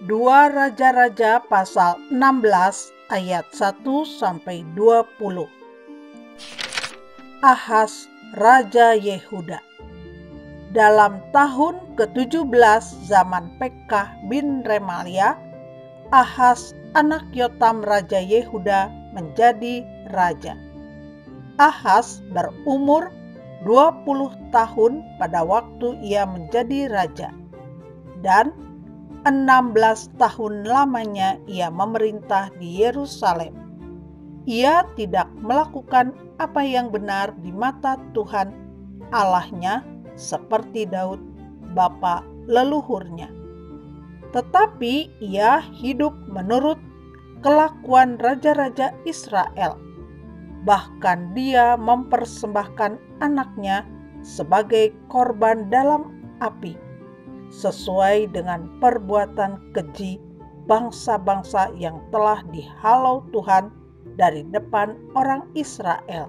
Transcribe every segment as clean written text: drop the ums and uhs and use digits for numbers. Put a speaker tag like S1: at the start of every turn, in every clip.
S1: 2 Raja-Raja pasal 16 ayat 1-20. Ahaz Raja Yehuda. Dalam tahun ke-17 zaman Pekah bin Remalia, Ahaz anak Yotam Raja Yehuda menjadi raja. Ahaz berumur 20 tahun pada waktu ia menjadi raja, dan 16 tahun lamanya ia memerintah di Yerusalem. Ia tidak melakukan apa yang benar di mata Tuhan Allahnya seperti Daud bapa leluhurnya. Tetapi ia hidup menurut kelakuan raja-raja Israel. Bahkan dia mempersembahkan anaknya sebagai korban dalam api, sesuai dengan perbuatan keji bangsa-bangsa yang telah dihalau Tuhan dari depan orang Israel.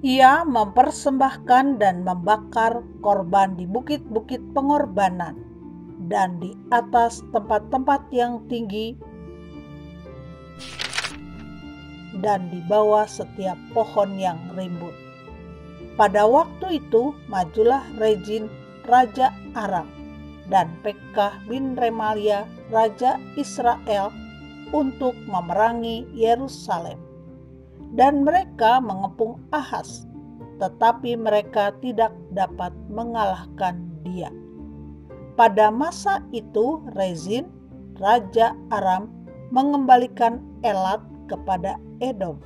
S1: Ia mempersembahkan dan membakar korban di bukit-bukit pengorbanan dan di atas tempat-tempat yang tinggi dan di bawah setiap pohon yang rimbun. Pada waktu itu majulah Rezin Raja Aram dan Pekah bin Remalia Raja Israel untuk memerangi Yerusalem. Dan mereka mengepung Ahaz, tetapi mereka tidak dapat mengalahkan dia. Pada masa itu Rezin Raja Aram mengembalikan Elat kepada Edom.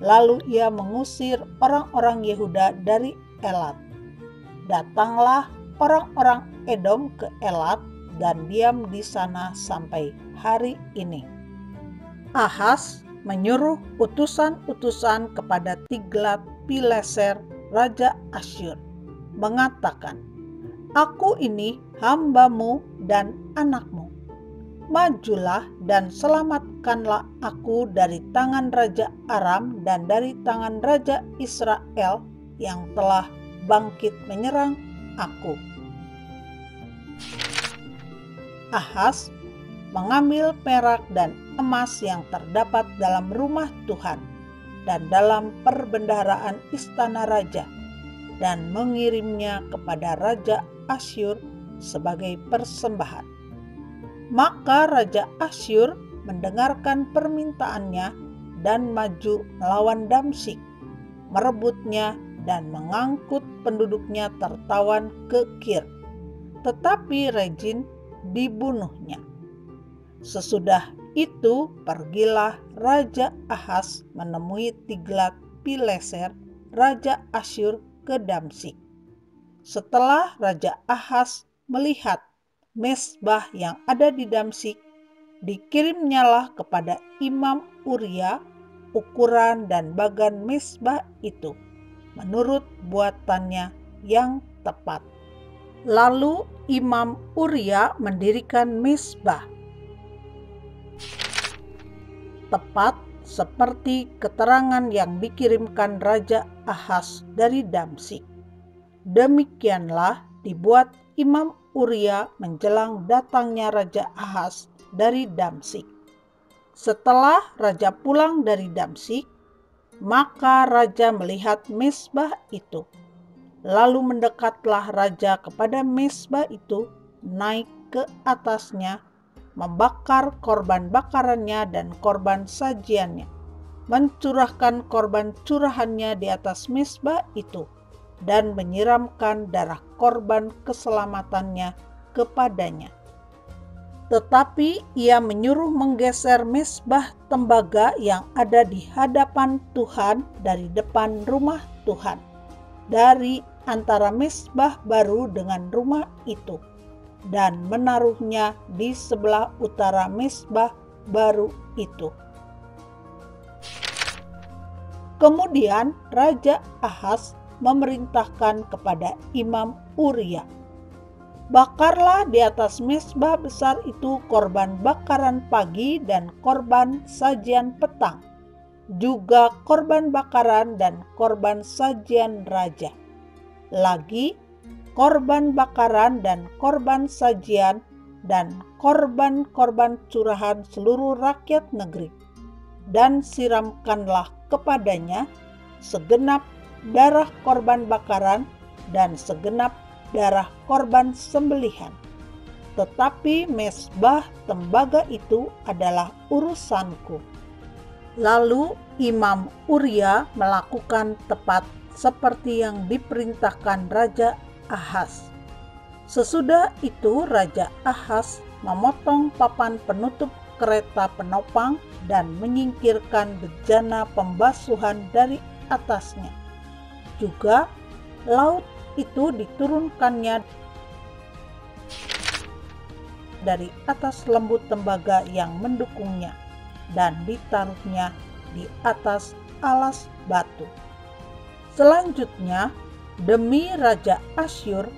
S1: Lalu ia mengusir orang-orang Yehuda dari Elat. Datanglah orang-orang Edom ke Elat dan diam di sana sampai hari ini. Ahaz menyuruh utusan-utusan kepada Tiglat-Pileser Raja Asyur, mengatakan, "Aku ini hambamu dan anakmu. Majulah dan selamatkanlah aku dari tangan Raja Aram dan dari tangan Raja Israel yang telah bangkit menyerang aku." Ahaz mengambil perak dan emas yang terdapat dalam rumah Tuhan dan dalam perbendaharaan istana raja dan mengirimnya kepada Raja Asyur sebagai persembahan. Maka Raja Asyur mendengarkan permintaannya dan maju melawan Damsyik, merebutnya dan mengangkut penduduknya tertawan ke Kir. Tetapi Rezin dibunuhnya. Sesudah itu pergilah Raja Ahaz menemui Tiglat-Pileser Raja Asyur ke Damsyik. Setelah Raja Ahaz melihat mezbah yang ada di Damsyik, dikirimnyalah kepada Imam Uria ukuran dan bagan mezbah itu menurut buatannya yang tepat. Lalu Imam Uria mendirikan mezbah tepat seperti keterangan yang dikirimkan Raja Ahaz dari Damsyik. Demikianlah dibuat Imam Uria menjelang datangnya Raja Ahaz dari Damsyik. Setelah raja pulang dari Damsyik, maka raja melihat mezbah itu. Lalu mendekatlah raja kepada mezbah itu, naik ke atasnya, membakar korban bakarannya dan korban sajiannya, mencurahkan korban curahannya di atas mezbah itu, dan menyiramkan darah korban keselamatannya kepadanya. Tetapi ia menyuruh menggeser mezbah tembaga yang ada di hadapan Tuhan dari depan rumah Tuhan, dari antara mezbah baru dengan rumah itu, dan menaruhnya di sebelah utara mezbah baru itu. Kemudian Raja Ahaz memerintahkan kepada Imam Uria, "Bakarlah di atas mezbah besar itu korban bakaran pagi dan korban sajian petang, juga korban bakaran dan korban sajian raja. Lagi korban bakaran dan korban sajian dan korban-korban curahan seluruh rakyat negeri, dan siramkanlah kepadanya segenap darah korban bakaran dan segenap darah korban sembelihan. Tetapi mezbah tembaga itu adalah urusanku. Lalu Imam Uria melakukan tepat seperti yang diperintahkan Raja Ahaz. Sesudah itu Raja Ahaz memotong papan penutup kereta penopang dan menyingkirkan bejana pembasuhan dari atasnya. Juga laut itu diturunkannya dari atas lembu tembaga yang mendukungnya dan ditaruhnya di atas alas batu. Selanjutnya, demi Raja Asyur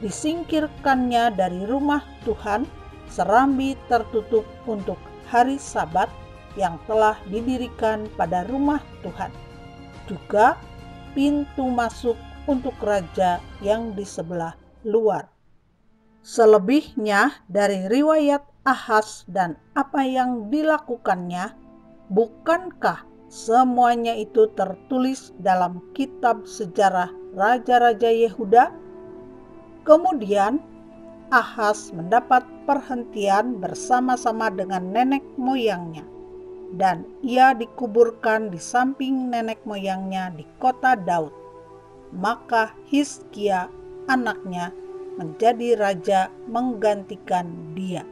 S1: disingkirkannya dari rumah Tuhan serambi tertutup untuk hari Sabat yang telah didirikan pada rumah Tuhan. Juga pintu masuk untuk raja yang di sebelah luar. Selebihnya dari riwayat Ahaz dan apa yang dilakukannya, bukankah semuanya itu tertulis dalam kitab sejarah Raja-Raja Yehuda? Kemudian Ahaz mendapat perhentian bersama-sama dengan nenek moyangnya, dan ia dikuburkan di samping nenek moyangnya di kota Daud. Maka Hizkia anaknya menjadi raja menggantikan dia.